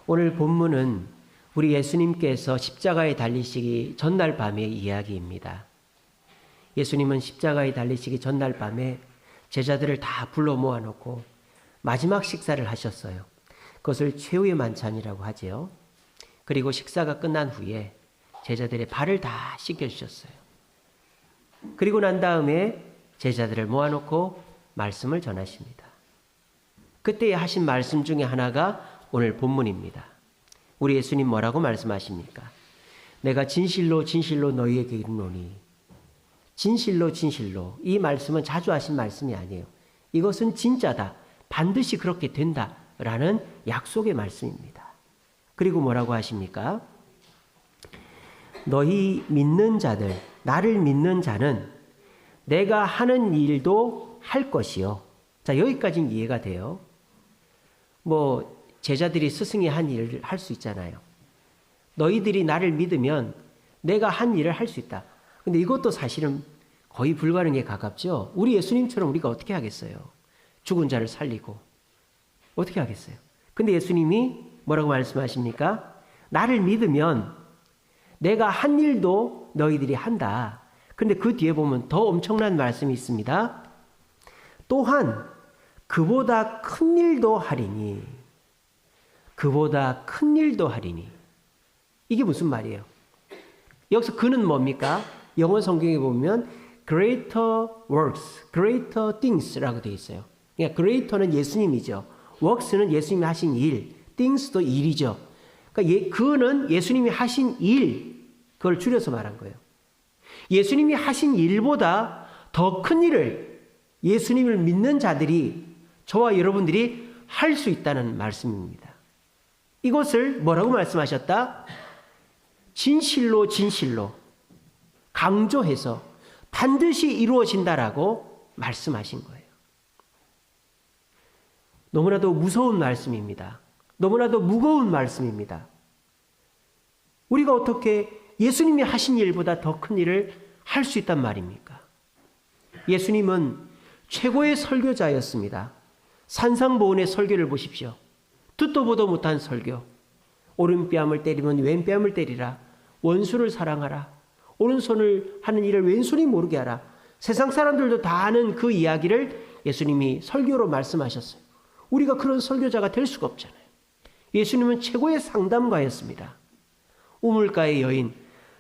오늘 본문은 우리 예수님께서 십자가에 달리시기 전날 밤의 이야기입니다. 예수님은 십자가에 달리시기 전날 밤에 제자들을 다 불러 모아놓고 마지막 식사를 하셨어요. 그것을 최후의 만찬이라고 하죠. 그리고 식사가 끝난 후에 제자들의 발을 다 씻겨주셨어요. 그리고 난 다음에 제자들을 모아놓고 말씀을 전하십니다. 그때 하신 말씀 중에 하나가 오늘 본문입니다. 우리 예수님 뭐라고 말씀하십니까? 내가 진실로 진실로 너희에게 이르노니, 진실로 진실로, 이 말씀은 자주 하신 말씀이 아니에요. 이것은 진짜다, 반드시 그렇게 된다라는 약속의 말씀입니다. 그리고 뭐라고 하십니까? 너희 믿는 자들, 나를 믿는 자는 내가 하는 일도 할 것이요. 자, 여기까지는 이해가 돼요. 제자들이 스승이 한 일을 할 수 있잖아요. 너희들이 나를 믿으면 내가 한 일을 할 수 있다. 근데 이것도 사실은 거의 불가능에 가깝죠. 우리 예수님처럼 우리가 어떻게 하겠어요? 죽은 자를 살리고 어떻게 하겠어요? 근데 예수님이 뭐라고 말씀하십니까? 나를 믿으면 내가 한 일도 너희들이 한다. 근데 그 뒤에 보면 더 엄청난 말씀이 있습니다. 또한 그보다 큰 일도 하리니, 그보다 큰 일도 하리니. 이게 무슨 말이에요? 여기서 그는 뭡니까? 영어 성경에 보면 greater works, greater things라고 되어 있어요. 그러니까 greater는 예수님이죠. works는 예수님이 하신 일, things도 일이죠. 그러니까 그는 예수님이 하신 일, 그걸 줄여서 말한 거예요. 예수님이 하신 일보다 더 큰 일을 예수님을 믿는 자들이, 저와 여러분들이 할 수 있다는 말씀입니다. 이것을 뭐라고 말씀하셨다? 진실로 진실로 강조해서 반드시 이루어진다라고 말씀하신 거예요. 너무나도 무서운 말씀입니다. 너무나도 무거운 말씀입니다. 우리가 어떻게 예수님이 하신 일보다 더 큰 일을 할 수 있단 말입니까? 예수님은 최고의 설교자였습니다. 산상보훈의 설교를 보십시오. 듣도 보도 못한 설교. 오른뺨을 때리면 왼뺨을 때리라. 원수를 사랑하라. 오른손을 하는 일을 왼손이 모르게 하라. 세상 사람들도 다 아는 그 이야기를 예수님이 설교로 말씀하셨어요. 우리가 그런 설교자가 될 수가 없잖아요. 예수님은 최고의 상담가였습니다. 우물가의 여인,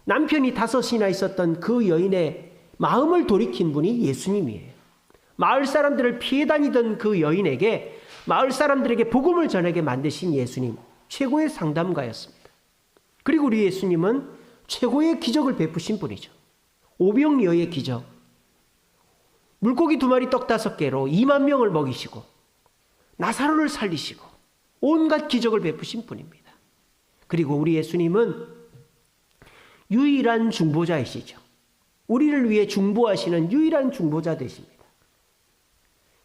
남편이 5이나 있었던 그 여인의 마음을 돌이킨 분이 예수님이에요. 마을 사람들을 피해 다니던 그 여인에게, 마을 사람들에게 복음을 전하게 만드신 예수님, 최고의 상담가였습니다. 그리고 우리 예수님은 최고의 기적을 베푸신 분이죠. 오병이어의 기적, 물고기 2마리 떡 5개로 2만 명을 먹이시고 나사로를 살리시고 온갖 기적을 베푸신 분입니다. 그리고 우리 예수님은 유일한 중보자이시죠. 우리를 위해 중보하시는 유일한 중보자 되십니다.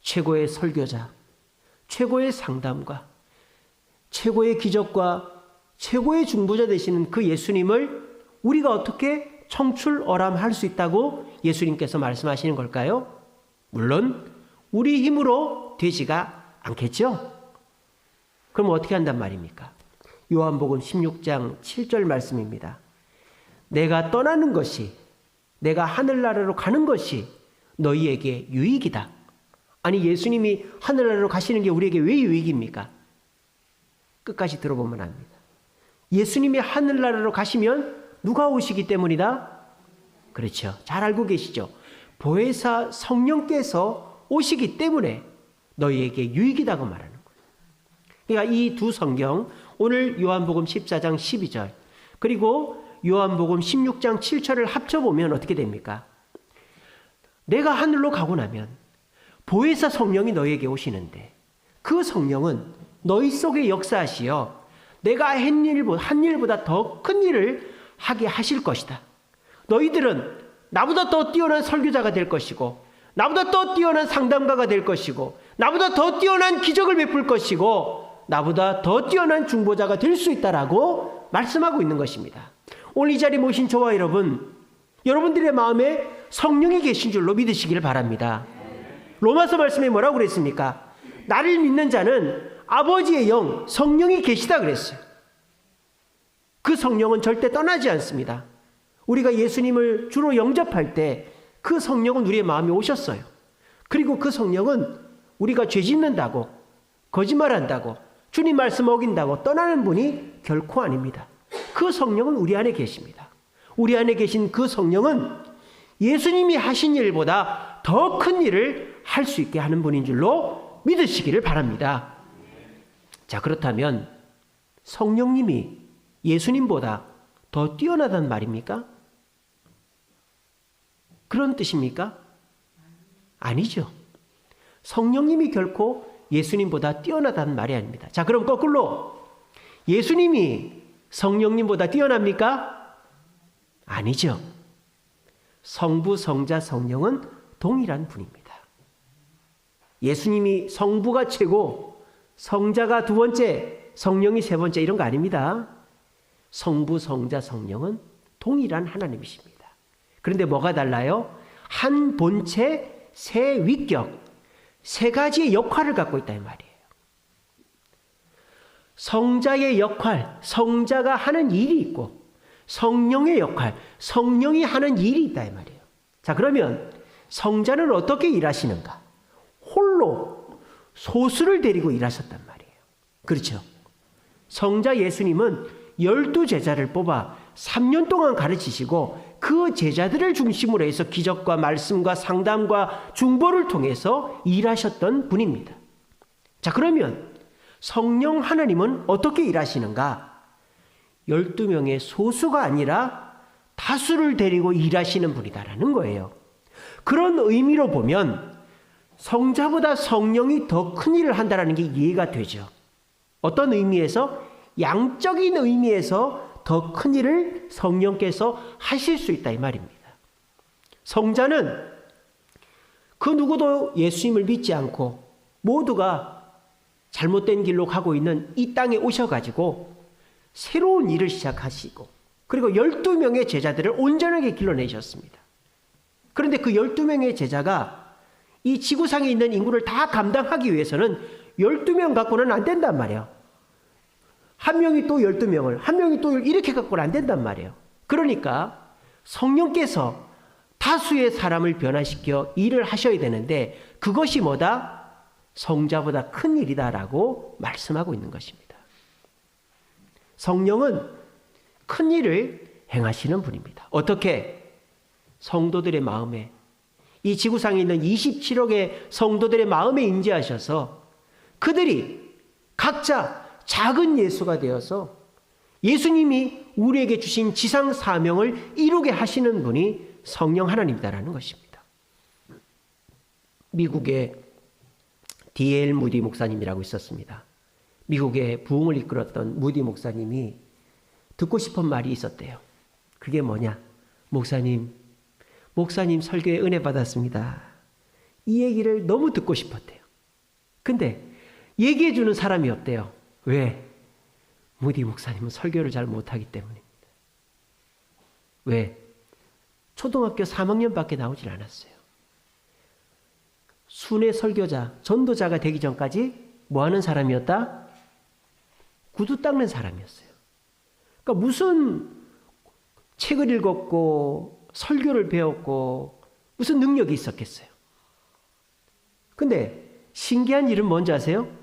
최고의 설교자, 최고의 상담가, 최고의 기적과 최고의 중보자 되시는 그 예수님을 우리가 어떻게 청출어람할 수 있다고 예수님께서 말씀하시는 걸까요? 물론 우리 힘으로 되지가 않겠죠? 그럼 어떻게 한단 말입니까? 요한복음 16장 7절 말씀입니다. 내가 떠나는 것이, 내가 하늘나라로 가는 것이 너희에게 유익이다. 아니, 예수님이 하늘나라로 가시는 게 우리에게 왜 유익입니까? 끝까지 들어보면 압니다. 예수님이 하늘나라로 가시면 누가 오시기 때문이다? 그렇죠. 잘 알고 계시죠. 보혜사 성령께서 오시기 때문에 너희에게 유익이라고 말하는 거예요. 그러니까 이 두 성경, 오늘 요한복음 14장 12절 그리고 요한복음 16장 7절을 합쳐보면 어떻게 됩니까? 내가 하늘로 가고 나면 보혜사 성령이 너희에게 오시는데 그 성령은 너희 속에 역사하시어 내가 한 일보다 더 큰 일을 하게 하실 것이다. 너희들은 나보다 더 뛰어난 설교자가 될 것이고, 나보다 더 뛰어난 상담가가 될 것이고, 나보다 더 뛰어난 기적을 베풀 것이고, 나보다 더 뛰어난 중보자가 될 수 있다라고 말씀하고 있는 것입니다. 오늘 이 자리에 모신 저와 여러분, 여러분들의 마음에 성령이 계신 줄로 믿으시기를 바랍니다. 로마서 말씀에 뭐라고 그랬습니까? 나를 믿는 자는 아버지의 영, 성령이 계시다 그랬어요. 그 성령은 절대 떠나지 않습니다. 우리가 예수님을 주로 영접할 때 그 성령은 우리의 마음에 오셨어요. 그리고 그 성령은 우리가 죄 짓는다고, 거짓말한다고, 주님 말씀 어긴다고 떠나는 분이 결코 아닙니다. 그 성령은 우리 안에 계십니다. 우리 안에 계신 그 성령은 예수님이 하신 일보다 더 큰 일을 할 수 있게 하는 분인 줄로 믿으시기를 바랍니다. 자, 그렇다면 성령님이 예수님보다 더 뛰어나단 말입니까? 그런 뜻입니까? 아니죠. 성령님이 결코 예수님보다 뛰어나다는 말이 아닙니다. 자, 그럼 거꾸로 예수님이 성령님보다 뛰어납니까? 아니죠. 성부, 성자, 성령은 동일한 분입니다. 예수님이 성부가 최고, 성자가 두 번째, 성령이 세 번째 이런 거 아닙니다. 성부, 성자, 성령은 동일한 하나님이십니다. 그런데 뭐가 달라요? 한 본체, 세 위격, 세 가지의 역할을 갖고 있다 이 말이에요. 성자의 역할, 성자가 하는 일이 있고 성령의 역할, 성령이 하는 일이 있다 이 말이에요. 자, 그러면 성자는 어떻게 일하시는가? 홀로 소수를 데리고 일하셨단 말이에요. 그렇죠? 성자 예수님은 12제자를 뽑아 3년 동안 가르치시고 그 제자들을 중심으로 해서 기적과 말씀과 상담과 중보를 통해서 일하셨던 분입니다. 자, 그러면 성령 하나님은 어떻게 일하시는가? 12명의 소수가 아니라 다수를 데리고 일하시는 분이다라는 거예요. 그런 의미로 보면 성자보다 성령이 더 큰 일을 한다는 게 이해가 되죠. 어떤 의미에서? 양적인 의미에서 더 큰 일을 성령께서 하실 수 있다 이 말입니다. 성자는 그 누구도 예수님을 믿지 않고 모두가 잘못된 길로 가고 있는 이 땅에 오셔가지고 새로운 일을 시작하시고 그리고 12명의 제자들을 온전하게 길러내셨습니다. 그런데 그 12명의 제자가 이 지구상에 있는 인구를 다 감당하기 위해서는 12명 갖고는 안 된단 말이에요. 한 명이 또 12명을, 한 명이 또 이렇게 갖고는 안 된단 말이에요. 그러니까 성령께서 다수의 사람을 변화시켜 일을 하셔야 되는데 그것이 뭐다? 성자보다 큰 일이다라고 말씀하고 있는 것입니다. 성령은 큰 일을 행하시는 분입니다. 어떻게? 성도들의 마음에, 이 지구상에 있는 27억의 성도들의 마음에 임재하셔서 그들이 각자 작은 예수가 되어서 예수님이 우리에게 주신 지상 사명을 이루게 하시는 분이 성령 하나님이다라는 것입니다. 미국에 D.L. 무디 목사님이라고 있었습니다. 미국의 부흥을 이끌었던 무디 목사님이 듣고 싶은 말이 있었대요. 그게 뭐냐? 목사님 설교에 은혜 받았습니다. 이 얘기를 너무 듣고 싶었대요. 근데 얘기해 주는 사람이 없대요. 왜? 무디 목사님은 설교를 잘 못하기 때문입니다. 왜? 초등학교 3학년밖에 나오질 않았어요. 순회 설교자, 전도자가 되기 전까지 뭐 하는 사람이었다? 구두 닦는 사람이었어요. 그러니까 무슨 책을 읽었고 설교를 배웠고 무슨 능력이 있었겠어요. 근데 신기한 일은 뭔지 아세요?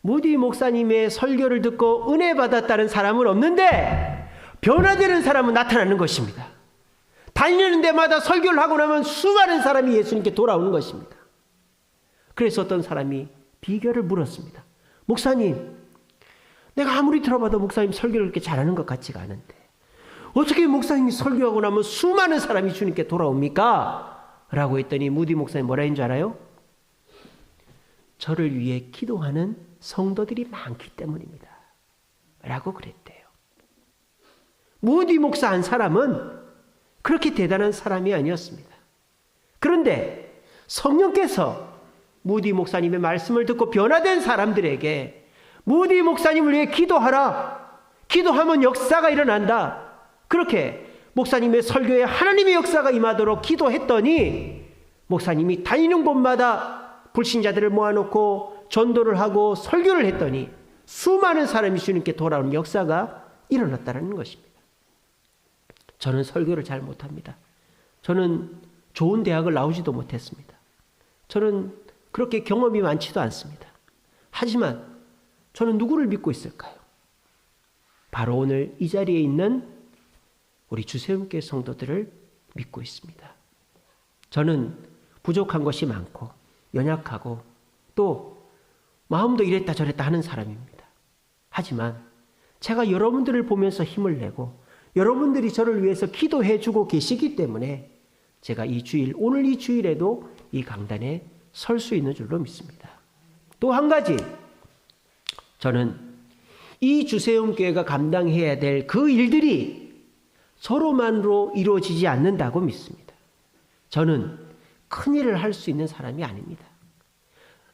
무디 목사님의 설교를 듣고 은혜 받았다는 사람은 없는데 변화되는 사람은 나타나는 것입니다. 다니는 데마다 설교를 하고 나면 수많은 사람이 예수님께 돌아오는 것입니다. 그래서 어떤 사람이 비결을 물었습니다. 목사님, 내가 아무리 들어봐도 목사님 설교를 그렇게 잘하는 것 같지가 않은데 어떻게 목사님이 설교하고 나면 수많은 사람이 주님께 돌아옵니까? 라고 했더니 무디 목사님 뭐라 했는 줄 알아요? 저를 위해 기도하는 성도들이 많기 때문입니다. 라고 그랬대요. 무디 목사 한 사람은 그렇게 대단한 사람이 아니었습니다. 그런데 성령께서 무디 목사님의 말씀을 듣고 변화된 사람들에게 무디 목사님을 위해 기도하라. 기도하면 역사가 일어난다. 그렇게 목사님의 설교에 하나님의 역사가 임하도록 기도했더니 목사님이 다니는 곳마다 불신자들을 모아놓고 전도를 하고 설교를 했더니 수많은 사람이 주님께 돌아오는 역사가 일어났다는 것입니다. 저는 설교를 잘 못합니다. 저는 좋은 대학을 나오지도 못했습니다. 저는 그렇게 경험이 많지도 않습니다. 하지만 저는 누구를 믿고 있을까요? 바로 오늘 이 자리에 있는 우리 주세움교회 성도들을 믿고 있습니다. 저는 부족한 것이 많고 연약하고 또 마음도 이랬다 저랬다 하는 사람입니다. 하지만 제가 여러분들을 보면서 힘을 내고 여러분들이 저를 위해서 기도해 주고 계시기 때문에 제가 이 주일, 오늘 이 주일에도 이 강단에 설 수 있는 줄로 믿습니다. 또 한 가지, 저는 이 주세움교회가 감당해야 될 그 일들이 서로만으로 이루어지지 않는다고 믿습니다. 저는 큰 일을 할 수 있는 사람이 아닙니다.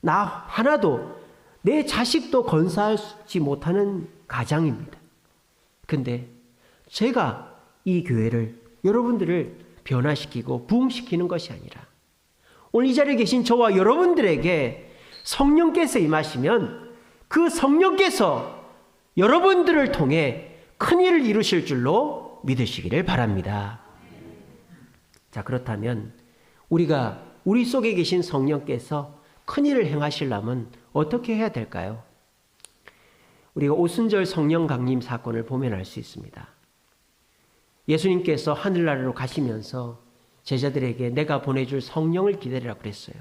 나 하나도, 내 자식도 건사하지 못하는 가장입니다. 근데 제가 이 교회를, 여러분들을 변화시키고 부흥시키는 것이 아니라 오늘 이 자리에 계신 저와 여러분들에게 성령께서 임하시면 그 성령께서 여러분들을 통해 큰 일을 이루실 줄로 믿으시기를 바랍니다. 자, 그렇다면 우리 속에 계신 성령께서 큰 일을 행하시려면 어떻게 해야 될까요? 우리가 오순절 성령 강림 사건을 보면 알 수 있습니다. 예수님께서 하늘나라로 가시면서 제자들에게 내가 보내줄 성령을 기다리라 그랬어요.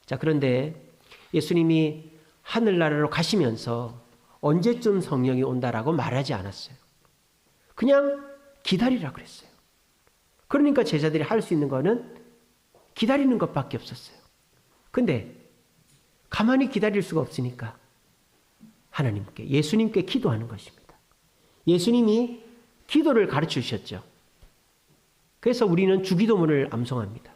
자, 그런데 예수님이 하늘나라로 가시면서 언제쯤 성령이 온다라고 말하지 않았어요. 그냥 기다리라 그랬어요. 그러니까 제자들이 할 수 있는 거는 기다리는 것밖에 없었어요. 근데 가만히 기다릴 수가 없으니까 하나님께, 예수님께 기도하는 것입니다. 예수님이 기도를 가르쳐 주셨죠. 그래서 우리는 주기도문을 암송합니다.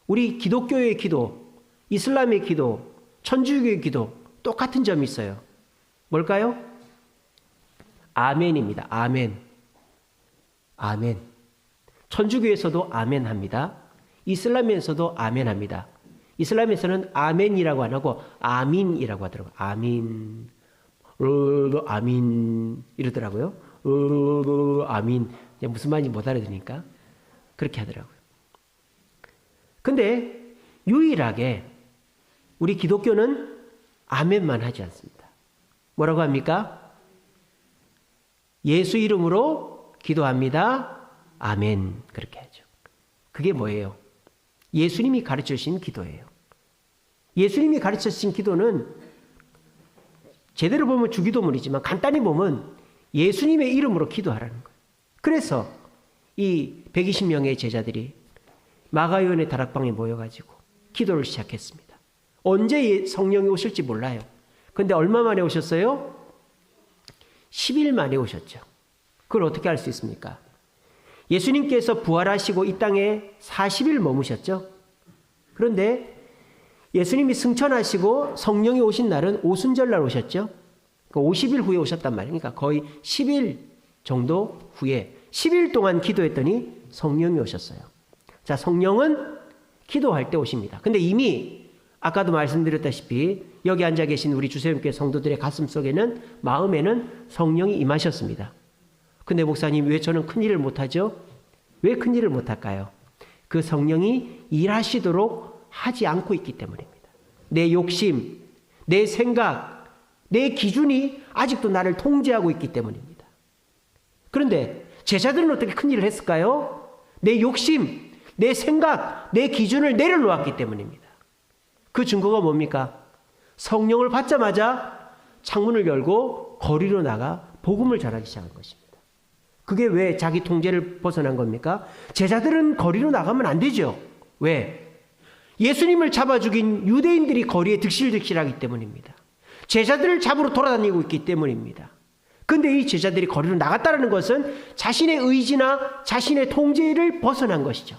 우리 기독교의 기도, 이슬람의 기도, 천주교의 기도 똑같은 점이 있어요. 뭘까요? 아멘입니다. 아멘. 아멘. 천주교에서도 아멘 합니다. 이슬람에서도 아멘 합니다. 이슬람에서는 아멘이라고 안 하고 아민이라고 하더라고요. 아민. 아민 이러더라고요. 아민. 무슨 말인지 못 알아들으니까 그렇게 하더라고요. 근데 유일하게 우리 기독교는 아멘만 하지 않습니다. 뭐라고 합니까? 예수 이름으로 기도합니다. 아멘. 그렇게 하죠. 그게 뭐예요? 예수님이 가르쳐 주신 기도예요. 예수님이 가르쳐 주신 기도는 제대로 보면 주기도문이지만 간단히 보면 예수님의 이름으로 기도하라는 거예요. 그래서 이 120명의 제자들이 마가요한의 다락방에 모여가지고 기도를 시작했습니다. 언제 성령이 오실지 몰라요. 근데 얼마 만에 오셨어요? 10일 만에 오셨죠. 그걸 어떻게 알 수 있습니까? 예수님께서 부활하시고 이 땅에 40일 머무셨죠. 그런데 예수님이 승천하시고 성령이 오신 날은 오순절날 오셨죠. 50일 후에 오셨단 말이에요. 그러니까 거의 10일 정도 후에 10일 동안 기도했더니 성령이 오셨어요. 자, 성령은 기도할 때 오십니다. 근데 이미 아까도 말씀드렸다시피 여기 앉아 계신 우리 주세움교회 성도들의 가슴 속에는, 마음에는 성령이 임하셨습니다. 근데 목사님, 왜 저는 큰일을 못하죠? 왜 큰일을 못할까요? 그 성령이 일하시도록 하지 않고 있기 때문입니다. 내 욕심, 내 생각, 내 기준이 아직도 나를 통제하고 있기 때문입니다. 그런데 제자들은 어떻게 큰일을 했을까요? 내 욕심, 내 생각, 내 기준을 내려놓았기 때문입니다. 그 증거가 뭡니까? 성령을 받자마자 창문을 열고 거리로 나가 복음을 전하기 시작한 것입니다. 그게 왜 자기 통제를 벗어난 겁니까? 제자들은 거리로 나가면 안 되죠. 왜? 예수님을 잡아 죽인 유대인들이 거리에 득실득실하기 때문입니다. 제자들을 잡으러 돌아다니고 있기 때문입니다. 근데 이 제자들이 거리로 나갔다는 것은 자신의 의지나 자신의 통제를 벗어난 것이죠.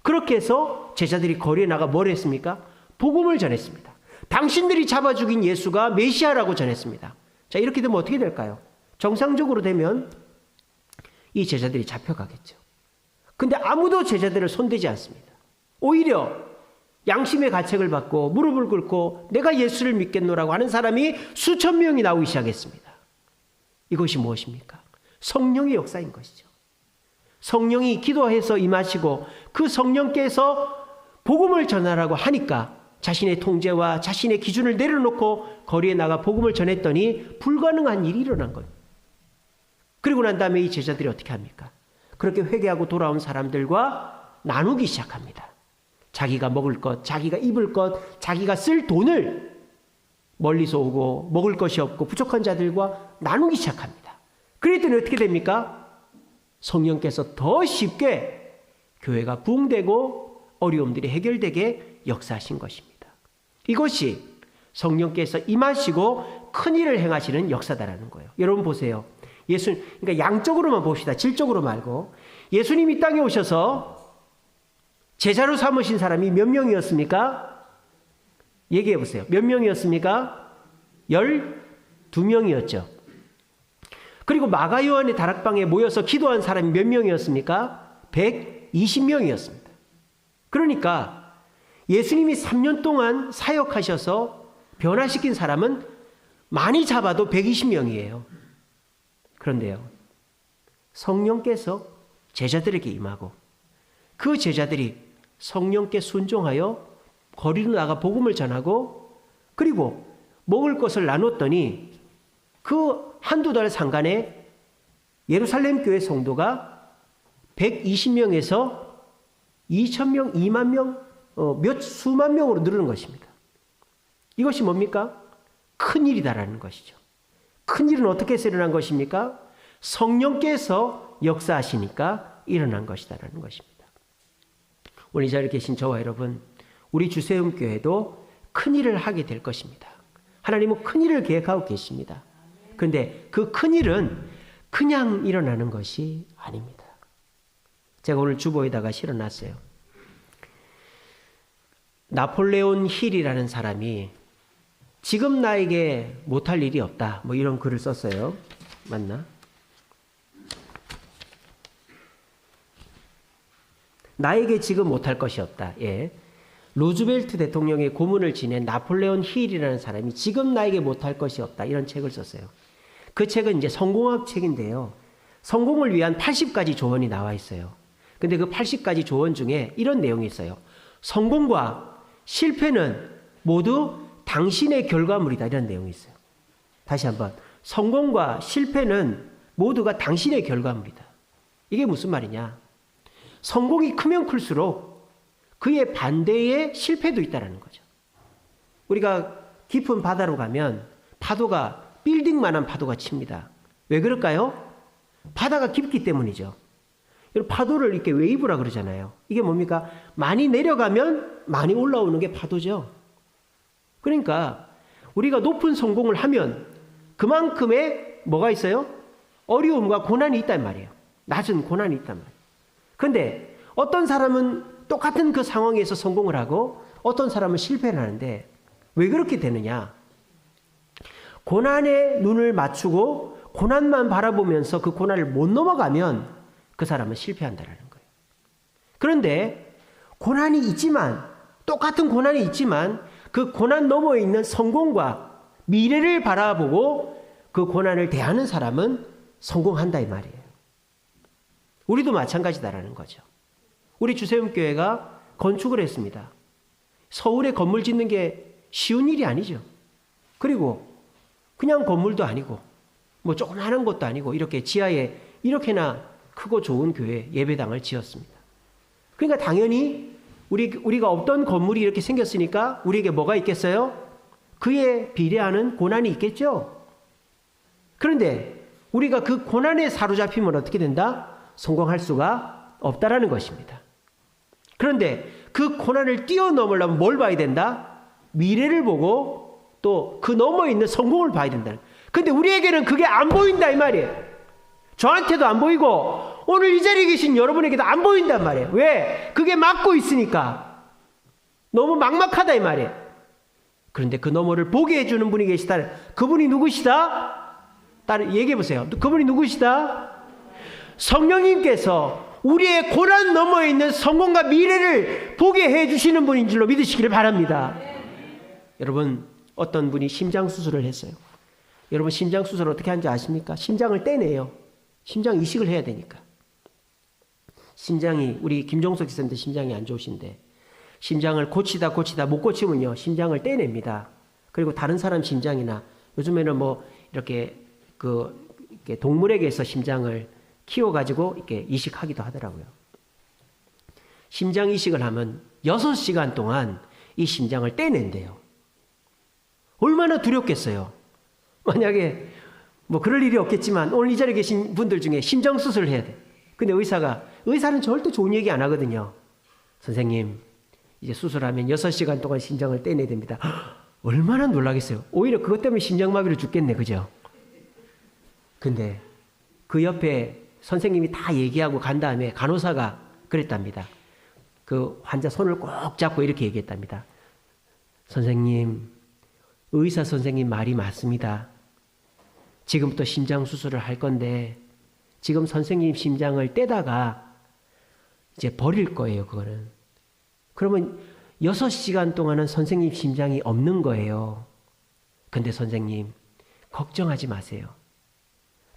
그렇게 해서 제자들이 거리에 나가 뭘 했습니까? 복음을 전했습니다. 당신들이 잡아 죽인 예수가 메시아라고 전했습니다. 자, 이렇게 되면 어떻게 될까요? 정상적으로 되면 이 제자들이 잡혀가겠죠. 근데 아무도 제자들을 손대지 않습니다. 오히려 양심의 가책을 받고 무릎을 꿇고 내가 예수를 믿겠노라고 하는 사람이 수천 명이 나오기 시작했습니다. 이것이 무엇입니까? 성령의 역사인 것이죠. 성령이 기도해서 임하시고 그 성령께서 복음을 전하라고 하니까 자신의 통제와 자신의 기준을 내려놓고 거리에 나가 복음을 전했더니 불가능한 일이 일어난 거예요. 그리고 난 다음에 이 제자들이 어떻게 합니까? 그렇게 회개하고 돌아온 사람들과 나누기 시작합니다. 자기가 먹을 것, 자기가 입을 것, 자기가 쓸 돈을 멀리서 오고 먹을 것이 없고 부족한 자들과 나누기 시작합니다. 그랬더니 어떻게 됩니까? 성령께서 더 쉽게 교회가 부흥되고 어려움들이 해결되게 역사하신 것입니다. 이것이 성령께서 임하시고 큰 일을 행하시는 역사다라는 거예요. 여러분 보세요. 그러니까 양적으로만 봅시다. 질적으로 말고. 예수님이 땅에 오셔서 제자로 삼으신 사람이 몇 명이었습니까? 얘기해 보세요. 몇 명이었습니까? 12명이었죠. 그리고 마가 요한의 다락방에 모여서 기도한 사람이 몇 명이었습니까? 120명이었습니다. 그러니까 예수님이 3년 동안 사역하셔서 변화시킨 사람은 많이 잡아도 120명이에요. 그런데요, 성령께서 제자들에게 임하고 그 제자들이 성령께 순종하여 거리로 나가 복음을 전하고 그리고 먹을 것을 나눴더니 그 한두 달 상간에 예루살렘 교회 성도가 120명에서 2,000명, 2만 명, 수만 명으로 늘는 것입니다. 이것이 뭡니까? 큰일이다라는 것이죠. 큰일은 어떻게 해서 일어난 것입니까? 성령께서 역사하시니까 일어난 것이다라는 것입니다. 오늘 이 자리에 계신 저와 여러분, 우리 주세움교회도 큰일을 하게 될 것입니다. 하나님은 큰일을 계획하고 계십니다. 그런데 그 큰일은 그냥 일어나는 것이 아닙니다. 제가 오늘 주보에다가 실어놨어요. 나폴레온 힐이라는 사람이 지금 나에게 못할 일이 없다, 뭐 이런 글을 썼어요. 맞나? 나에게 지금 못할 것이 없다. 예. 루즈벨트 대통령의 고문을 지낸 나폴레온 힐이라는 사람이 지금 나에게 못할 것이 없다, 이런 책을 썼어요. 그 책은 이제 성공학 책인데요. 성공을 위한 80가지 조언이 나와 있어요. 근데 그 80가지 조언 중에 이런 내용이 있어요. 성공과 실패는 모두 당신의 결과물이다, 이런 내용이 있어요. 다시 한번, 성공과 실패는 모두가 당신의 결과물이다. 이게 무슨 말이냐? 성공이 크면 클수록 그의 반대의 실패도 있다는 거죠. 우리가 깊은 바다로 가면 파도가 빌딩만한 파도가 칩니다. 왜 그럴까요? 바다가 깊기 때문이죠. 파도를 이렇게 웨이브라 그러잖아요. 이게 뭡니까? 많이 내려가면 많이 올라오는 게 파도죠. 그러니까 우리가 높은 성공을 하면 그만큼의 뭐가 있어요? 어려움과 고난이 있단 말이에요. 낮은 고난이 있단 말이에요. 그런데 어떤 사람은 똑같은 그 상황에서 성공을 하고 어떤 사람은 실패를 하는데 왜 그렇게 되느냐? 고난에 눈을 맞추고 고난만 바라보면서 그 고난을 못 넘어가면 그 사람은 실패한다는 거예요. 그런데 고난이 있지만, 똑같은 고난이 있지만 그 고난 너머에 있는 성공과 미래를 바라보고 그 고난을 대하는 사람은 성공한다, 이 말이에요. 우리도 마찬가지다라는 거죠. 우리 주세움교회가 건축을 했습니다. 서울에 건물 짓는 게 쉬운 일이 아니죠. 그리고 그냥 건물도 아니고 뭐 조그마한 것도 아니고 이렇게 지하에 이렇게나 크고 좋은 교회 예배당을 지었습니다. 그러니까 당연히 우리가 없던 건물이 이렇게 생겼으니까 우리에게 뭐가 있겠어요? 그에 비례하는 고난이 있겠죠. 그런데 우리가 그 고난에 사로잡히면 어떻게 된다? 성공할 수가 없다라는 것입니다. 그런데 그 고난을 뛰어넘으려면 뭘 봐야 된다? 미래를 보고 또 그 너머에 있는 성공을 봐야 된다. 근데 우리에게는 그게 안 보인다, 이 말이에요. 저한테도 안 보이고 오늘 이 자리에 계신 여러분에게도 안 보인단 말이에요. 왜? 그게 막고 있으니까. 너무 막막하다, 이 말이에요. 그런데 그 너머를 보게 해주는 분이 계시다. 그분이 누구시다? 따로 얘기해 보세요. 그분이 누구시다? 성령님께서 우리의 고난 너머에 있는 성공과 미래를 보게 해주시는 분인 줄로 믿으시기를 바랍니다. 여러분, 어떤 분이 심장수술을 했어요. 여러분 심장 수술을 어떻게 하는지 아십니까? 심장을 떼내요. 심장 이식을 해야 되니까. 심장이 우리 김종석 기사님도 심장이 안 좋으신데 심장을 고치다 못 고치면요 심장을 떼냅니다. 그리고 다른 사람 심장이나 요즘에는 뭐 이렇게 이렇게 동물에게서 심장을 키워가지고 이렇게 이식하기도 하더라고요. 심장 이식을 하면 6시간 동안 이 심장을 떼낸대요. 얼마나 두렵겠어요. 만약에 뭐 그럴 일이 없겠지만 오늘 이 자리에 계신 분들 중에 심장 수술을 해야 돼. 근데 의사는 절대 좋은 얘기 안 하거든요. 선생님, 이제 수술하면 6시간 동안 심장을 떼내야 됩니다. 얼마나 놀라겠어요. 오히려 그것 때문에 심장마비로 죽겠네, 그죠? 근데 그 옆에 선생님이 다 얘기하고 간 다음에 간호사가 그랬답니다. 그 환자 손을 꼭 잡고 이렇게 얘기했답니다. 선생님, 의사 선생님 말이 맞습니다. 지금부터 심장 수술을 할 건데 지금 선생님 심장을 떼다가 이제 버릴 거예요, 그거는. 그러면 6시간 동안은 선생님 심장이 없는 거예요. 근데 선생님, 걱정하지 마세요.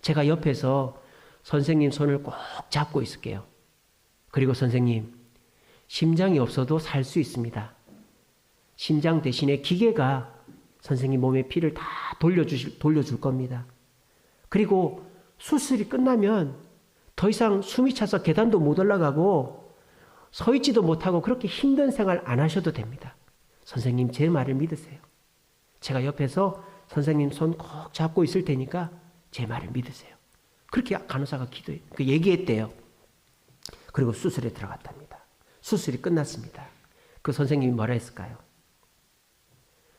제가 옆에서 선생님 손을 꼭 잡고 있을게요. 그리고 선생님, 심장이 없어도 살 수 있습니다. 심장 대신에 기계가 선생님 몸에 피를 다 돌려줄 겁니다. 그리고 수술이 끝나면 더 이상 숨이 차서 계단도 못 올라가고 서 있지도 못하고 그렇게 힘든 생활 안 하셔도 됩니다. 선생님 제 말을 믿으세요. 제가 옆에서 선생님 손 꼭 잡고 있을 테니까 제 말을 믿으세요. 그렇게 간호사가 얘기했대요. 그리고 수술에 들어갔답니다. 수술이 끝났습니다. 그 선생님이 뭐라 했을까요?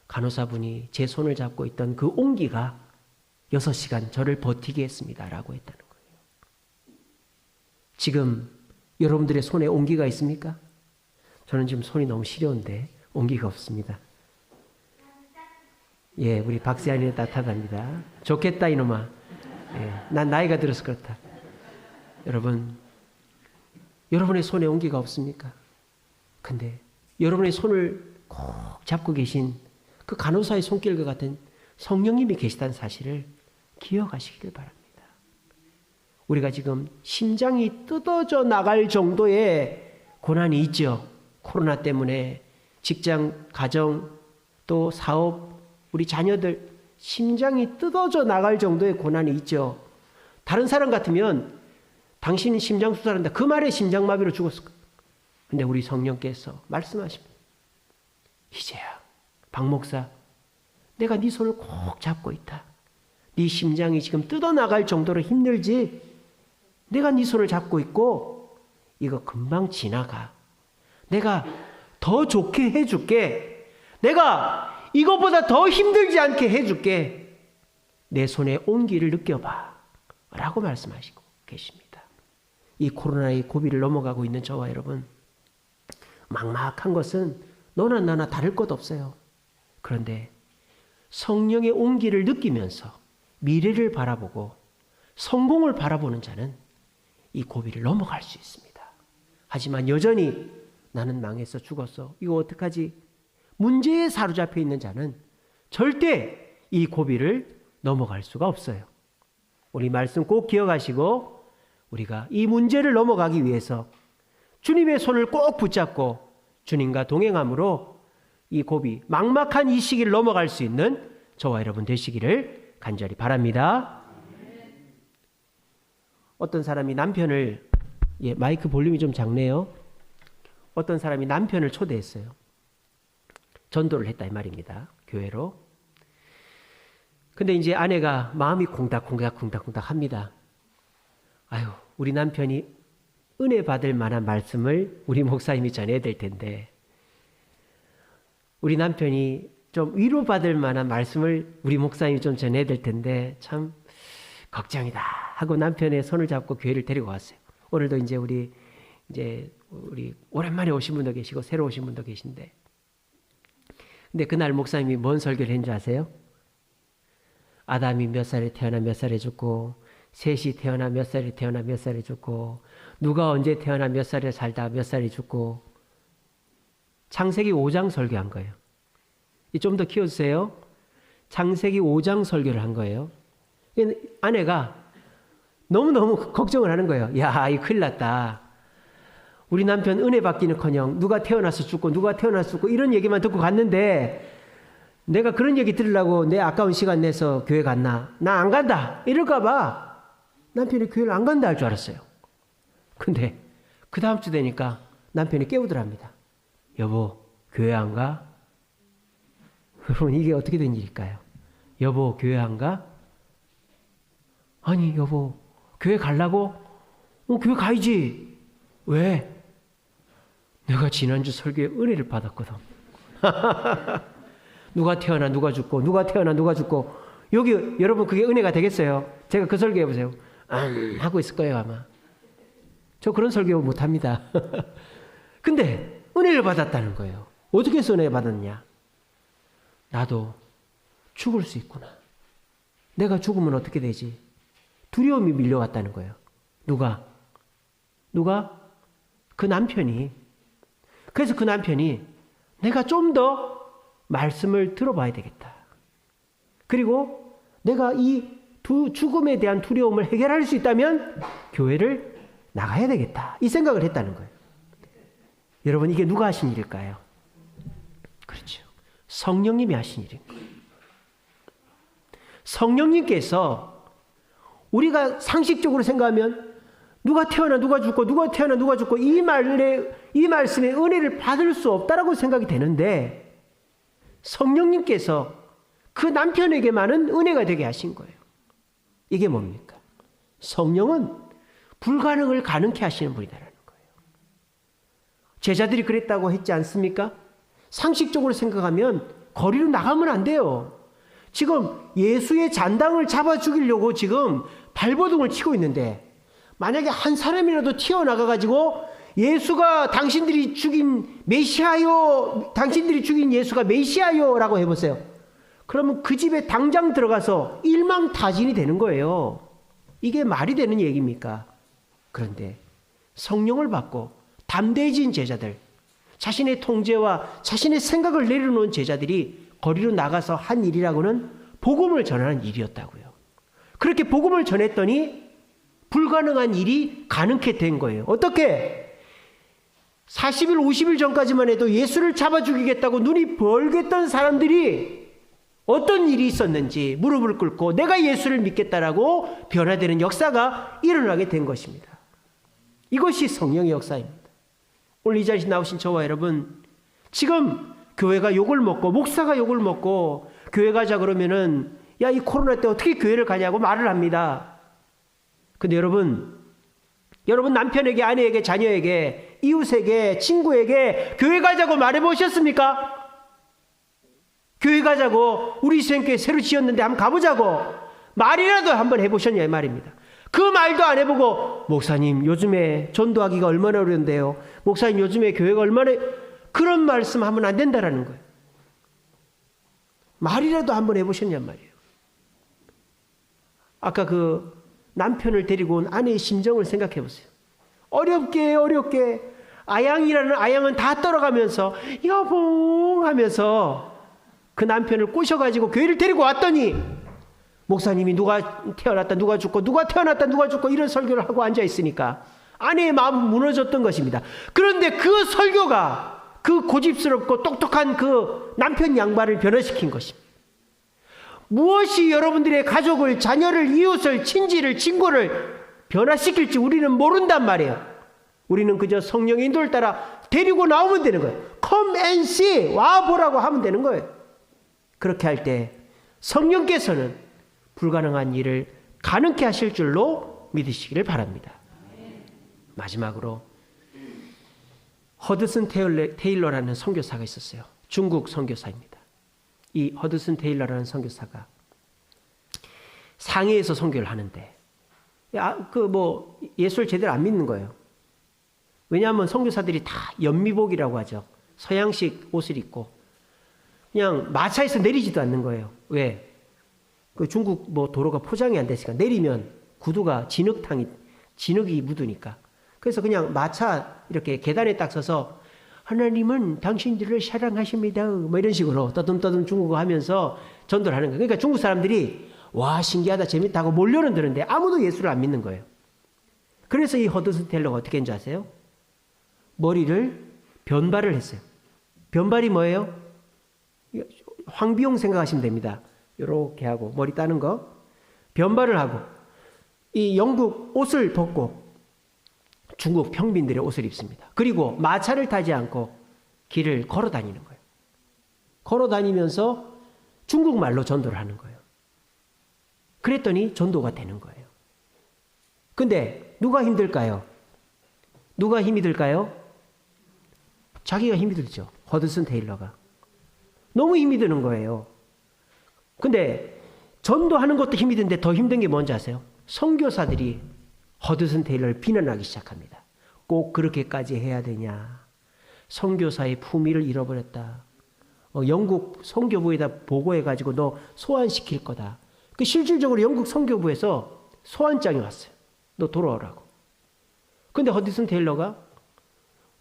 간호사분이 제 손을 잡고 있던 그 온기가 6시간 저를 버티게 했습니다. 라고 했다는 거예요. 지금 여러분들의 손에 온기가 있습니까? 저는 지금 손이 너무 시려운데 온기가 없습니다. 예, 우리 박세환이는 따뜻하답니다. 좋겠다 이놈아. 예, 난 나이가 들어서 그렇다. 여러분, 여러분의 손에 온기가 없습니까? 근데 여러분의 손을 꼭 잡고 계신 그 간호사의 손길과 같은 성령님이 계시다는 사실을 기억하시기를 바랍니다. 우리가 지금 심장이 뜯어져 나갈 정도의 고난이 있죠. 코로나 때문에 직장, 가정, 또 사업, 우리 자녀들 심장이 뜯어져 나갈 정도의 고난이 있죠. 다른 사람 같으면 당신이 심장 수술한다. 그 말에 심장마비로 죽었을 거예요. 근데 우리 성령께서 말씀하십니다. 이제야 박 목사, 내가 네 손을 꼭 잡고 있다. 네 심장이 지금 뜯어나갈 정도로 힘들지? 내가 네 손을 잡고 있고 이거 금방 지나가. 내가 더 좋게 해줄게. 내가 이것보다 더 힘들지 않게 해줄게. 내 손에 온기를 느껴봐. 라고 말씀하시고 계십니다. 이 코로나의 고비를 넘어가고 있는 저와 여러분, 막막한 것은 너나 나나 다를 것 없어요. 그런데 성령의 온기를 느끼면서 미래를 바라보고 성공을 바라보는 자는 이 고비를 넘어갈 수 있습니다. 하지만 여전히 나는 망했어, 죽었어, 이거 어떡하지? 문제에 사로잡혀 있는 자는 절대 이 고비를 넘어갈 수가 없어요. 우리 말씀 꼭 기억하시고 우리가 이 문제를 넘어가기 위해서 주님의 손을 꼭 붙잡고 주님과 동행함으로 이 고비, 막막한 이 시기를 넘어갈 수 있는 저와 여러분 되시기를 간절히 바랍니다. 어떤 사람이 남편을, 마이크 볼륨이 좀 작네요. 어떤 사람이 남편을 초대했어요. 전도를 했다 이 말입니다. 교회로. 근데 이제 아내가 마음이 콩닥콩닥 합니다. 아유, 우리 남편이 은혜 받을 만한 말씀을 우리 목사님이 전해야 될 텐데, 우리 남편이 좀 위로받을 만한 말씀을 우리 목사님이 좀 전해야 될 텐데 참 걱정이다 하고 남편의 손을 잡고 교회를 데리고 왔어요. 오늘도 이제 우리 오랜만에 오신 분도 계시고 새로 오신 분도 계신데, 근데 그날 목사님이 뭔 설교를 했는지 아세요? 아담이 몇 살에 태어나 몇 살에 죽고, 셋이 태어나 몇 살에 태어나 몇 살에 죽고, 누가 언제 태어나 몇 살에 살다 몇 살에 죽고, 창세기 5장 설교한 거예요. 좀 더 키워주세요. 창세기 5장 설교를 한 거예요. 아내가 너무너무 걱정을 하는 거예요. 야, 이 큰일 났다. 우리 남편 은혜 받기는커녕 누가 태어나서 죽고 누가 태어나서 죽고 이런 얘기만 듣고 갔는데 내가 그런 얘기 들으려고 내 아까운 시간 내서 교회 갔나? 나 안 간다. 이럴까 봐 남편이 교회를 안 간다 할 줄 알았어요. 근데 그 다음 주 되니까 남편이 깨우더랍니다. 여보, 교회 안 가? 여러분, 이게 어떻게 된 일일까요? 여보, 교회 안 가? 아니, 여보, 교회 가려고? 교회 가야지. 왜? 내가 지난주 설교에 은혜를 받았거든. 누가 태어나 누가 죽고 누가 태어나 누가 죽고. 여기 여러분 그게 은혜가 되겠어요? 제가 그 설교 해보세요. 하고 있을 거예요 아마. 저 그런 설교 못합니다. 근데 은혜를 받았다는 거예요. 어떻게 해서 은혜 받았냐? 나도 죽을 수 있구나. 내가 죽으면 어떻게 되지? 두려움이 밀려왔다는 거예요. 누가? 그 남편이. 그래서 그 남편이 내가 좀 더 말씀을 들어봐야 되겠다. 그리고 내가 이 죽음에 대한 두려움을 해결할 수 있다면 교회를 나가야 되겠다. 이 생각을 했다는 거예요. 여러분, 이게 누가 하신 일일까요? 그렇죠. 성령님이 하신 일인 거예요. 성령님께서 우리가 상식적으로 생각하면 누가 태어나 누가 죽고 누가 태어나 누가 죽고 이 말씀에 은혜를 받을 수 없다라고 생각이 되는데 성령님께서 그 남편에게만은 은혜가 되게 하신 거예요. 이게 뭡니까? 성령은 불가능을 가능케 하시는 분이다라는 거예요. 제자들이 그랬다고 했지 않습니까? 상식적으로 생각하면 거리로 나가면 안 돼요. 지금 예수의 잔당을 잡아 죽이려고 지금 발버둥을 치고 있는데 만약에 한 사람이라도 튀어나가가지고 예수가 당신들이 죽인 메시아요, 당신들이 죽인 예수가 메시아요 라고 해보세요. 그러면 그 집에 당장 들어가서 일망타진이 되는 거예요. 이게 말이 되는 얘기입니까? 그런데 성령을 받고 담대해진 제자들, 자신의 통제와 자신의 생각을 내려놓은 제자들이 거리로 나가서 한 일이라고는 복음을 전하는 일이었다고요. 그렇게 복음을 전했더니 불가능한 일이 가능케 된 거예요. 어떻게? 40일, 50일 전까지만 해도 예수를 잡아 죽이겠다고 눈이 벌겠던 사람들이 어떤 일이 있었는지 무릎을 꿇고 내가 예수를 믿겠다라고 변화되는 역사가 일어나게 된 것입니다. 이것이 성령의 역사입니다. 오늘 이 자리에 나오신 저와 여러분, 지금 교회가 욕을 먹고 목사가 욕을 먹고 교회 가자 그러면은 야, 이 코로나 때 어떻게 교회를 가냐고 말을 합니다. 근데 여러분 남편에게, 아내에게, 자녀에게, 이웃에게, 친구에게 교회 가자고 말해보셨습니까? 교회 가자고, 우리 선교회 새로 지었는데 한번 가보자고 말이라도 한번 해보셨냐 이 말입니다. 그 말도 안 해보고 목사님 요즘에 전도하기가 얼마나 어려운데요, 목사님 요즘에 교회가 얼마나, 그런 말씀 하면 안 된다라는 거예요. 말이라도 한번 해보셨냐 말이에요. 아까 그 남편을 데리고 온 아내의 심정을 생각해 보세요. 어렵게 아양이라는 아양은 다 떨어가면서 여봉 하면서 그 남편을 꼬셔가지고 교회를 데리고 왔더니 목사님이 누가 태어났다 누가 죽고 누가 태어났다 누가 죽고 이런 설교를 하고 앉아있으니까 아내의 마음은 무너졌던 것입니다. 그런데 그 설교가 그 고집스럽고 똑똑한 그 남편 양반을 변화시킨 것입니다. 무엇이 여러분들의 가족을, 자녀를, 이웃을, 친지를, 친구를 변화시킬지 우리는 모른단 말이에요. 우리는 그저 성령의 인도를 따라 데리고 나오면 되는 거예요. Come and see, 와보라고 하면 되는 거예요. 그렇게 할 때 성령께서는 불가능한 일을 가능케 하실 줄로 믿으시기를 바랍니다. 마지막으로 허드슨 테일러라는 선교사가 있었어요. 중국 선교사입니다. 이 허드슨 테일러라는 선교사가 상해에서 선교를 하는데 예수를 제대로 안 믿는 거예요. 왜냐하면 선교사들이 다 연미복이라고 하죠. 서양식 옷을 입고 그냥 마차에서 내리지도 않는 거예요. 왜? 그 중국 도로가 포장이 안 됐으니까 내리면 구두가 진흙이 묻으니까. 그래서 그냥 마차 이렇게 계단에 딱 서서 하나님은 당신들을 사랑하십니다. 뭐 이런 식으로 떠듬떠듬 중국어 하면서 전도를 하는 거예요. 그러니까 중국 사람들이 와 신기하다 재밌다고 몰려는 드는데 아무도 예수를 안 믿는 거예요. 그래서 이 허드슨 테일러가 어떻게 했는지 아세요? 머리를 변발을 했어요. 변발이 뭐예요? 황비용 생각하시면 됩니다. 이렇게 하고 머리 따는 거 변발을 하고 이 영국 옷을 벗고 중국 평민들의 옷을 입습니다. 그리고 마차를 타지 않고 길을 걸어 다니는 거예요. 걸어 다니면서 중국말로 전도를 하는 거예요. 그랬더니 전도가 되는 거예요. 근데 누가 힘들까요? 누가 힘이 들까요? 자기가 힘이 들죠. 허드슨 테일러가. 너무 힘이 드는 거예요. 근데 전도하는 것도 힘이 드는데 더 힘든 게 뭔지 아세요? 선교사들이 허드슨 테일러를 비난하기 시작합니다. 꼭 그렇게까지 해야 되냐. 선교사의 품위를 잃어버렸다. 영국 선교부에다 보고해가지고 너 소환시킬 거다. 실질적으로 영국 선교부에서 소환장이 왔어요. 너 돌아오라고. 근데 허드슨 테일러가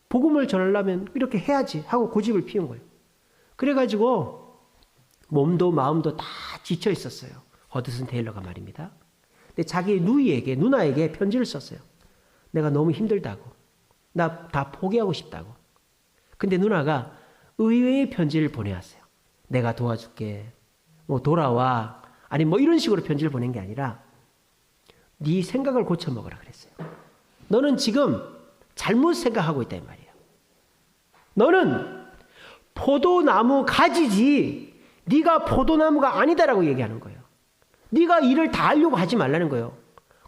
복음을 전하려면 이렇게 해야지 하고 고집을 피운 거예요. 그래가지고 몸도 마음도 다 지쳐 있었어요. 허드슨 테일러가 말입니다. 근데 자기 누나에게 편지를 썼어요. 내가 너무 힘들다고. 나 다 포기하고 싶다고. 근데 누나가 의외의 편지를 보내왔어요. 내가 도와줄게. 뭐 돌아와. 아니 뭐 이런 식으로 편지를 보낸 게 아니라 네 생각을 고쳐먹으라 그랬어요. 너는 지금 잘못 생각하고 있다 이 말이에요. 너는 포도나무 가지지 네가 포도나무가 아니다라고 얘기하는 거예요. 네가 일을 다 하려고 하지 말라는 거예요.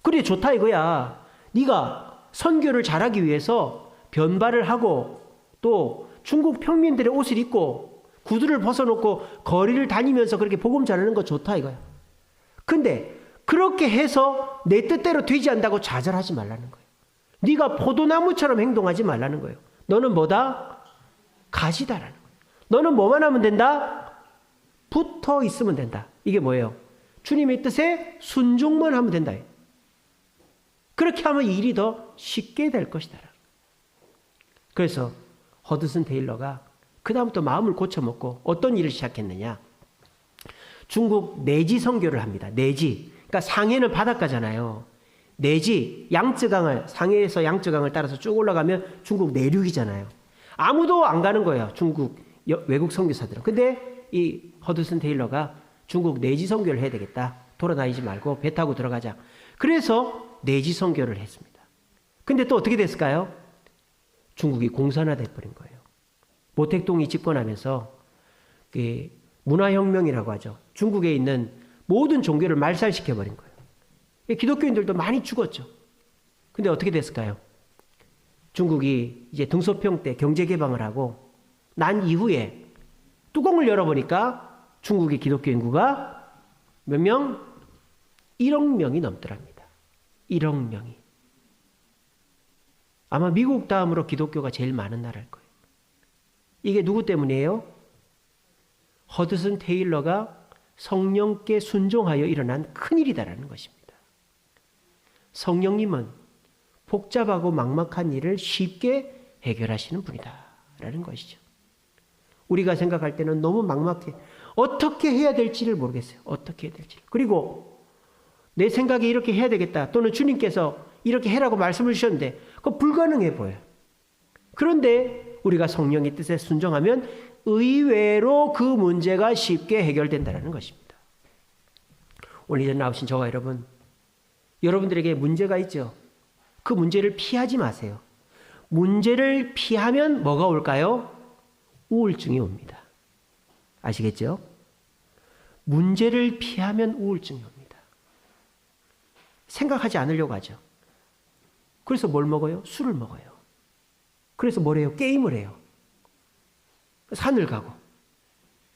그래 좋다 이거야. 네가 선교를 잘하기 위해서 변발을 하고 또 중국 평민들의 옷을 입고 구두를 벗어놓고 거리를 다니면서 그렇게 복음 전하는 거 좋다 이거야. 근데 그렇게 해서 내 뜻대로 되지 않다고 좌절하지 말라는 거예요. 네가 포도나무처럼 행동하지 말라는 거예요. 너는 뭐다? 가지다라는 거예요. 너는 뭐만 하면 된다? 붙어 있으면 된다. 이게 뭐예요? 주님의 뜻에 순종만 하면 된다. 그렇게 하면 일이 더 쉽게 될 것이다. 그래서 허드슨 테일러가 그 다음부터 마음을 고쳐먹고 어떤 일을 시작했느냐. 중국 내지 선교를 합니다. 내지. 그러니까 상해는 바닷가잖아요. 내지 양쯔강을 상해에서 양쯔강을 따라서 쭉 올라가면 중국 내륙이잖아요. 아무도 안 가는 거예요. 중국 외국 선교사들은. 근데 이 허드슨 테일러가 중국 내지 선교를 해야 되겠다. 돌아다니지 말고 배 타고 들어가자. 그래서 내지 선교를 했습니다. 근데 또 어떻게 됐을까요? 중국이 공산화돼 버린 거예요. 모택동이 집권하면서 그 문화혁명이라고 하죠. 중국에 있는 모든 종교를 말살시켜 버린 거예요. 기독교인들도 많이 죽었죠. 근데 어떻게 됐을까요? 중국이 이제 등소평 때 경제 개방을 하고 난 이후에 뚜껑을 열어보니까 중국의 기독교 인구가 몇 명? 1억 명이 넘더랍니다. 1억 명이. 아마 미국 다음으로 기독교가 제일 많은 나라일 거예요. 이게 누구 때문이에요? 허드슨 테일러가 성령께 순종하여 일어난 큰일이다라는 것입니다. 성령님은 복잡하고 막막한 일을 쉽게 해결하시는 분이다라는 것이죠. 우리가 생각할 때는 너무 막막해. 어떻게 해야 될지를 모르겠어요. 어떻게 해야 될지. 그리고 내 생각에 이렇게 해야 되겠다. 또는 주님께서 이렇게 해라고 말씀을 주셨는데 그거 불가능해 보여요. 그런데 우리가 성령의 뜻에 순종하면 의외로 그 문제가 쉽게 해결된다는 것입니다. 오늘 이전 나오신 저와 여러분들에게 문제가 있죠. 그 문제를 피하지 마세요. 문제를 피하면 뭐가 올까요? 우울증이 옵니다. 아시겠죠? 문제를 피하면 우울증이 옵니다. 생각하지 않으려고 하죠. 그래서 뭘 먹어요? 술을 먹어요. 그래서 뭘 해요? 게임을 해요. 산을 가고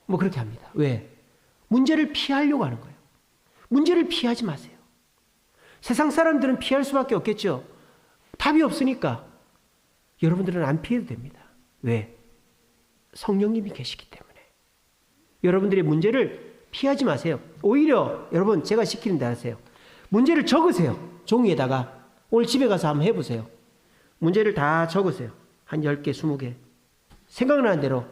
뭐 그렇게 합니다. 왜? 문제를 피하려고 하는 거예요. 문제를 피하지 마세요. 세상 사람들은 피할 수밖에 없겠죠. 답이 없으니까 여러분들은 안 피해도 됩니다. 왜? 성령님이 계시기 때문에. 여러분들의 문제를 피하지 마세요. 오히려 여러분 제가 시키는 대로 하세요. 문제를 적으세요. 종이에다가 오늘 집에 가서 한번 해보세요. 문제를 다 적으세요. 한 10개, 20개. 생각나는 대로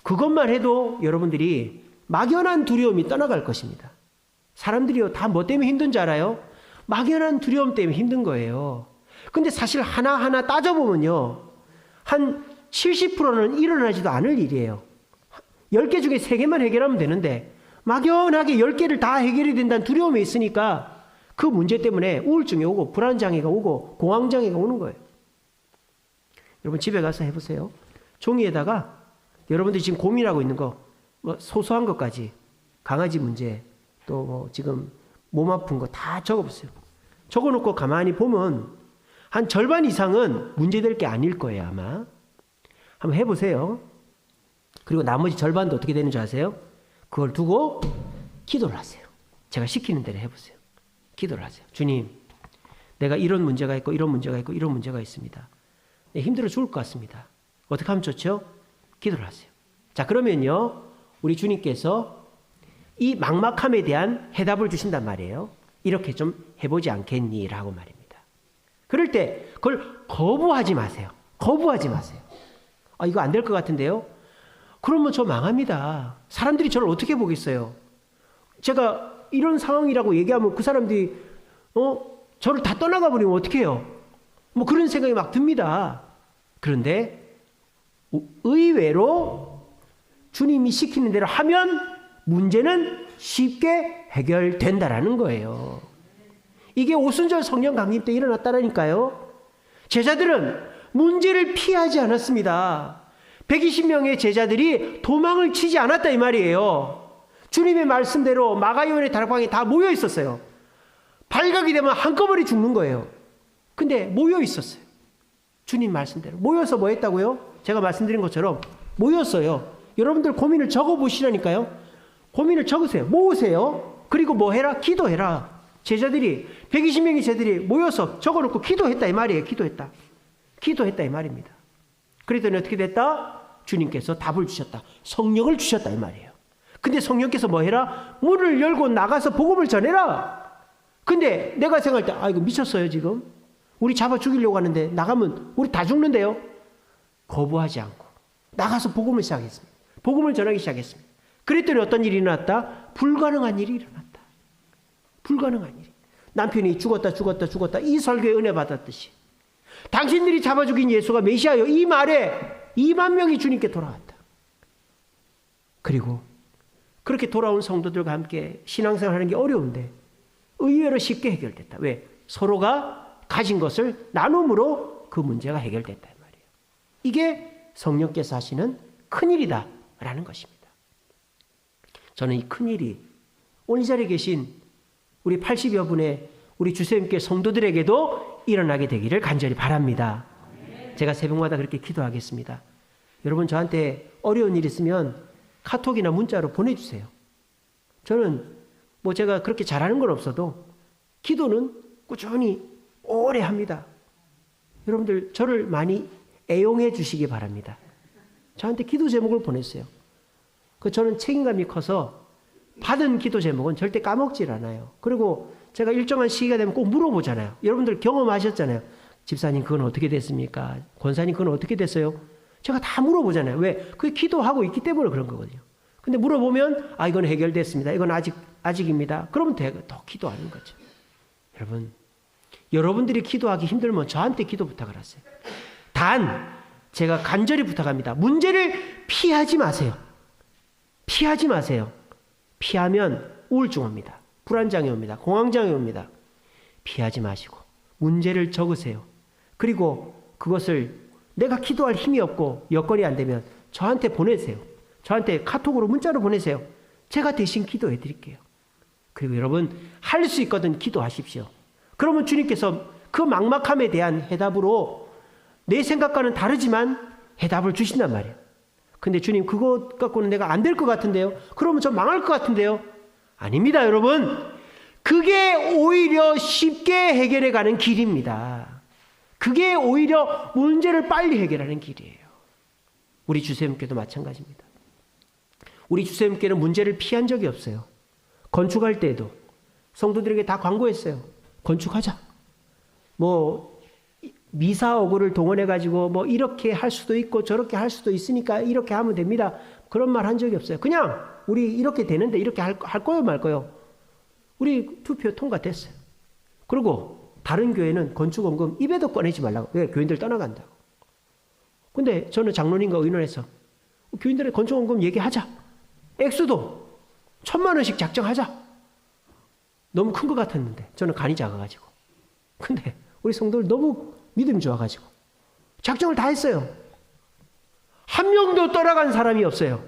그것만 해도 여러분들이 막연한 두려움이 떠나갈 것입니다. 사람들이요, 다 뭐 때문에 힘든지 알아요? 막연한 두려움 때문에 힘든 거예요. 근데 사실 하나하나 따져보면요, 한 70%는 일어나지도 않을 일이에요. 10개 중에 3개만 해결하면 되는데 막연하게 10개를 다 해결이 된다는 두려움이 있으니까 그 문제 때문에 우울증이 오고 불안장애가 오고 공황장애가 오는 거예요. 여러분 집에 가서 해보세요. 종이에다가 여러분들이 지금 고민하고 있는 거, 뭐 소소한 것까지, 강아지 문제, 또 뭐 지금 몸 아픈 거 다 적어보세요. 적어놓고 가만히 보면 한 절반 이상은 문제될 게 아닐 거예요, 아마. 한번 해보세요. 그리고 나머지 절반도 어떻게 되는 줄 아세요? 그걸 두고 기도를 하세요. 제가 시키는 대로 해보세요. 기도를 하세요. 주님, 내가 이런 문제가 있고 이런 문제가 있고 이런 문제가 있습니다. 네, 힘들어 죽을 것 같습니다. 어떻게 하면 좋죠? 기도를 하세요. 자, 그러면요, 우리 주님께서 이 막막함에 대한 해답을 주신단 말이에요. 이렇게 좀 해보지 않겠니? 라고 말입니다. 그럴 때 그걸 거부하지 마세요. 거부하지 마세요. 아, 이거 안 될 것 같은데요? 그러면 저 망합니다. 사람들이 저를 어떻게 보겠어요? 제가 이런 상황이라고 얘기하면 그 사람들이 저를 다 떠나가 버리면 어떻게 해요? 뭐 그런 생각이 막 듭니다. 그런데 의외로 주님이 시키는 대로 하면 문제는 쉽게 해결된다라는 거예요. 이게 오순절 성령 강림 때 일어났다라니까요. 제자들은 문제를 피하지 않았습니다. 120명의 제자들이 도망을 치지 않았다 이 말이에요. 주님의 말씀대로 마가요한의 다락방에 다 모여 있었어요. 발각이 되면 한꺼번에 죽는 거예요. 근데 모여 있었어요. 주님 말씀대로. 모여서 뭐 했다고요? 제가 말씀드린 것처럼 모였어요. 여러분들 고민을 적어보시라니까요. 고민을 적으세요. 모으세요. 그리고 뭐 해라? 기도해라. 제자들이 120명의 제자들이 모여서 적어놓고 기도했다 이 말이에요. 기도했다. 기도했다 이 말입니다. 그랬더니 어떻게 됐다? 주님께서 답을 주셨다. 성령을 주셨다 이 말이에요. 근데 성령께서 뭐 해라? 문을 열고 나가서 복음을 전해라. 근데 내가 생각할 때 이거 미쳤어요 지금? 우리 잡아 죽이려고 하는데 나가면 우리 다 죽는데요? 거부하지 않고 나가서 복음을 시작했습니다. 복음을 전하기 시작했습니다. 그랬더니 어떤 일이 일어났다? 불가능한 일이 일어났다. 불가능한 일이. 남편이 죽었다 이 설교에 은혜 받았듯이 당신들이 잡아 죽인 예수가 메시아요 이 말에 2만 명이 주님께 돌아왔다. 그리고 그렇게 돌아온 성도들과 함께 신앙생활 하는 게 어려운데 의외로 쉽게 해결됐다. 왜? 서로가 가진 것을 나눔으로 그 문제가 해결됐다 말이에요. 이게 성령께서 하시는 큰일이다 라는 것입니다. 저는 이 큰일이 오늘 이 자리에 계신 우리 80여 분의 우리 주쌤께 성도들에게도 일어나게 되기를 간절히 바랍니다. 제가 새벽마다 그렇게 기도하겠습니다. 여러분 저한테 어려운 일 있으면 카톡이나 문자로 보내주세요. 저는 뭐 제가 그렇게 잘하는 건 없어도 기도는 꾸준히 오래 합니다. 여러분들 저를 많이 애용해 주시기 바랍니다. 저한테 기도 제목을 보냈어요. 저는 책임감이 커서 받은 기도 제목은 절대 까먹질 않아요. 그리고 제가 일정한 시기가 되면 꼭 물어보잖아요. 여러분들 경험하셨잖아요. 집사님 그건 어떻게 됐습니까? 권사님 그건 어떻게 됐어요? 제가 다 물어보잖아요. 왜? 그게 기도하고 있기 때문에 그런 거거든요. 근데 물어보면 이건 해결됐습니다. 이건 아직입니다. 그러면 더 기도하는 거죠. 여러분들이 기도하기 힘들면 저한테 기도 부탁을 하세요. 단 제가 간절히 부탁합니다. 문제를 피하지 마세요. 피하지 마세요. 피하면 우울증 옵니다. 불안장애 옵니다. 공황장애 옵니다. 피하지 마시고 문제를 적으세요. 그리고 그것을 내가 기도할 힘이 없고 여건이 안 되면 저한테 보내세요. 저한테 카톡으로 문자로 보내세요. 제가 대신 기도해 드릴게요. 그리고 여러분 할 수 있거든 기도하십시오. 그러면 주님께서 그 막막함에 대한 해답으로 내 생각과는 다르지만 해답을 주신단 말이에요. 근데 주님 그것 갖고는 내가 안 될 것 같은데요. 그러면 저 망할 것 같은데요. 아닙니다 여러분. 그게 오히려 쉽게 해결해 가는 길입니다. 그게 오히려 문제를 빨리 해결하는 길이에요. 우리 주쌤께도 마찬가지입니다. 우리 주쌤께는 문제를 피한 적이 없어요. 건축할 때에도 성도들에게 다 광고했어요. 건축하자. 뭐 미사오고를 동원해가지고 뭐 이렇게 할 수도 있고 저렇게 할 수도 있으니까 이렇게 하면 됩니다. 그런 말 한 적이 없어요. 그냥 우리 이렇게 되는데 이렇게 할 거요 말 거요. 우리 투표 통과됐어요. 그리고 다른 교회는 건축원금 입에도 꺼내지 말라고. 왜? 교인들 떠나간다고. 근데 저는 장로님과 의논해서 교인들의 건축원금 얘기하자. 액수도 1,000만 원씩 작정하자. 너무 큰 것 같았는데 저는 간이 작아가지고. 근데 우리 성도들 너무 믿음이 좋아가지고 작정을 다 했어요. 한 명도 떠나간 사람이 없어요.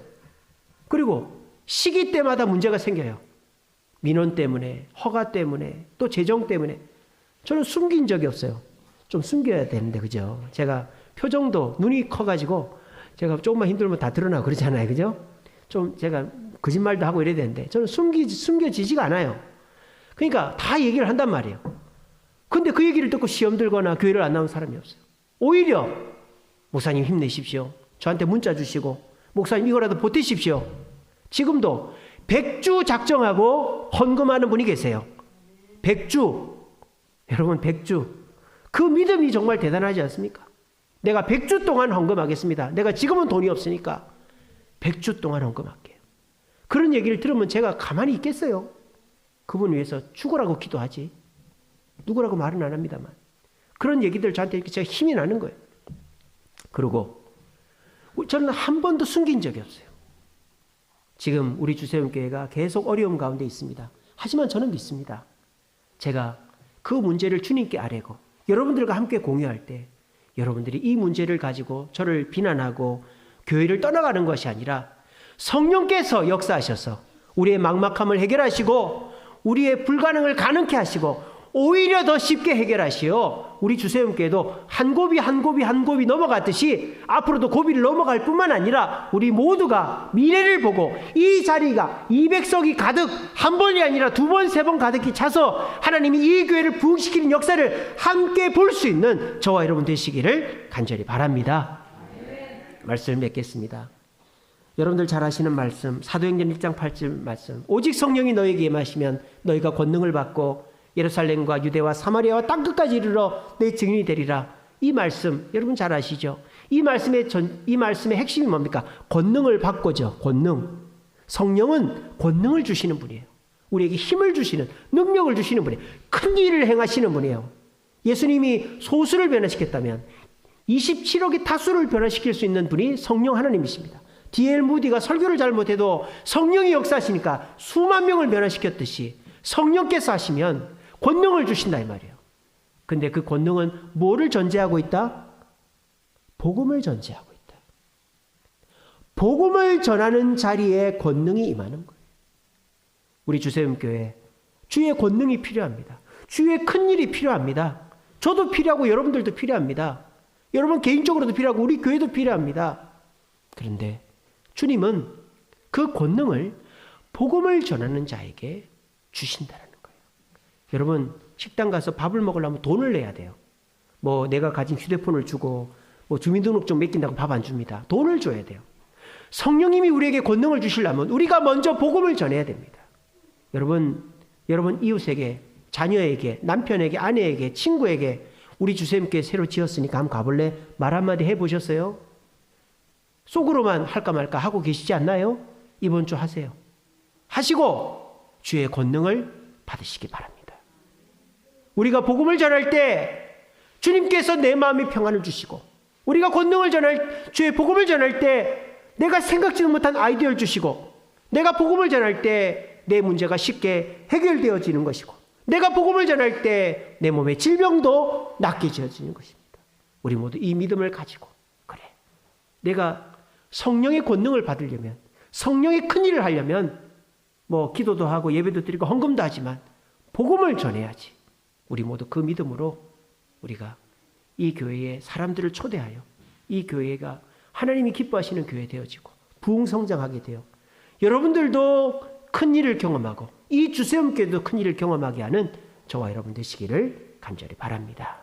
그리고 시기 때마다 문제가 생겨요. 민원 때문에, 허가 때문에, 또 재정 때문에. 저는 숨긴 적이 없어요. 좀 숨겨야 되는데, 그죠? 제가 표정도 눈이 커가지고 제가 조금만 힘들면 다 드러나고 그러잖아요. 그죠? 좀 제가 거짓말도 하고 이래야 되는데 저는 숨겨지지가 않아요. 그러니까 다 얘기를 한단 말이에요. 근데 그 얘기를 듣고 시험 들거나 교회를 안 나온 사람이 없어요. 오히려 목사님 힘내십시오. 저한테 문자 주시고 목사님 이거라도 보태십시오. 지금도 100주 작정하고 헌금하는 분이 계세요. 100주. 여러분 100주. 그 믿음이 정말 대단하지 않습니까? 내가 100주 동안 헌금하겠습니다. 내가 지금은 돈이 없으니까 100주 동안 헌금할게요. 그런 얘기를 들으면 제가 가만히 있겠어요? 그분 위해서 죽으라고 기도하지. 누구라고 말은 안 합니다만. 그런 얘기들 저한테 이렇게 제가 힘이 나는 거예요. 그리고 저는 한 번도 숨긴 적이 없어요. 지금 우리 주세훈교회가 계속 어려움 가운데 있습니다. 하지만 저는 믿습니다. 제가 그 문제를 주님께 아뢰고 여러분들과 함께 공유할 때 여러분들이 이 문제를 가지고 저를 비난하고 교회를 떠나가는 것이 아니라 성령께서 역사하셔서 우리의 막막함을 해결하시고 우리의 불가능을 가능케 하시고 오히려 더 쉽게 해결하시어 우리 주세훈교회도 한 곱이 한 곱이 한 곱이 넘어갔듯이 앞으로도 고비를 넘어갈 뿐만 아니라 우리 모두가 미래를 보고 이 자리가 200석이 가득 한 번이 아니라 두 번, 세 번 가득히 차서 하나님이 이 교회를 부흥시키는 역사를 함께 볼 수 있는 저와 여러분 되시기를 간절히 바랍니다. 말씀을 맺겠습니다. 여러분들 잘 아시는 말씀 사도행전 1장 8절 말씀 오직 성령이 너에게 임하시면 너희가 권능을 받고 예루살렘과 유대와 사마리아와 땅끝까지 이르러 내 증인이 되리라. 이 말씀 여러분 잘 아시죠? 이 말씀의 핵심이 뭡니까? 권능을 받고죠. 권능. 성령은 권능을 주시는 분이에요. 우리에게 힘을 주시는 능력을 주시는 분이에요. 큰 일을 행하시는 분이에요. 예수님이 소수를 변화시켰다면 27억의 다수를 변화시킬 수 있는 분이 성령 하나님이십니다. D.L. 무디가 설교를 잘못해도 성령이 역사하시니까 수만 명을 변화시켰듯이 성령께서 하시면 권능을 주신다 이 말이에요. 근데 그 권능은 뭐를 전제하고 있다? 복음을 전제하고 있다. 복음을 전하는 자리에 권능이 임하는 거예요. 우리 주세훈교회 주의 권능이 필요합니다. 주의 큰 일이 필요합니다. 저도 필요하고 여러분들도 필요합니다. 여러분 개인적으로도 필요하고 우리 교회도 필요합니다. 그런데 주님은 그 권능을 복음을 전하는 자에게 주신다라는 거예요. 여러분 식당 가서 밥을 먹으려면 돈을 내야 돼요. 뭐 내가 가진 휴대폰을 주고 뭐 주민등록증 맡긴다고 밥 안 줍니다. 돈을 줘야 돼요. 성령님이 우리에게 권능을 주시려면 우리가 먼저 복음을 전해야 됩니다. 여러분 이웃에게, 자녀에게, 남편에게, 아내에게, 친구에게 우리 주님께 새로 지었으니까 한번 가볼래? 말 한마디 해보셨어요? 속으로만 할까 말까 하고 계시지 않나요? 이번 주 하세요. 하시고 주의 권능을 받으시기 바랍니다. 우리가 복음을 전할 때 주님께서 내 마음에 평안을 주시고 우리가 권능을 전할 주의 복음을 전할 때 내가 생각지도 못한 아이디어를 주시고 내가 복음을 전할 때 내 문제가 쉽게 해결되어지는 것이고 내가 복음을 전할 때 내 몸의 질병도 낫게 지어지는 것입니다. 우리 모두 이 믿음을 가지고 그래 내가 성령의 권능을 받으려면 성령의 큰 일을 하려면 뭐 기도도 하고 예배도 드리고 헌금도 하지만 복음을 전해야지. 우리 모두 그 믿음으로 우리가 이 교회에 사람들을 초대하여 이 교회가 하나님이 기뻐하시는 교회 되어지고 부흥성장하게 되어 여러분들도 큰 일을 경험하고 이 주세훈교회도 큰 일을 경험하게 하는 저와 여러분 되시기를 간절히 바랍니다.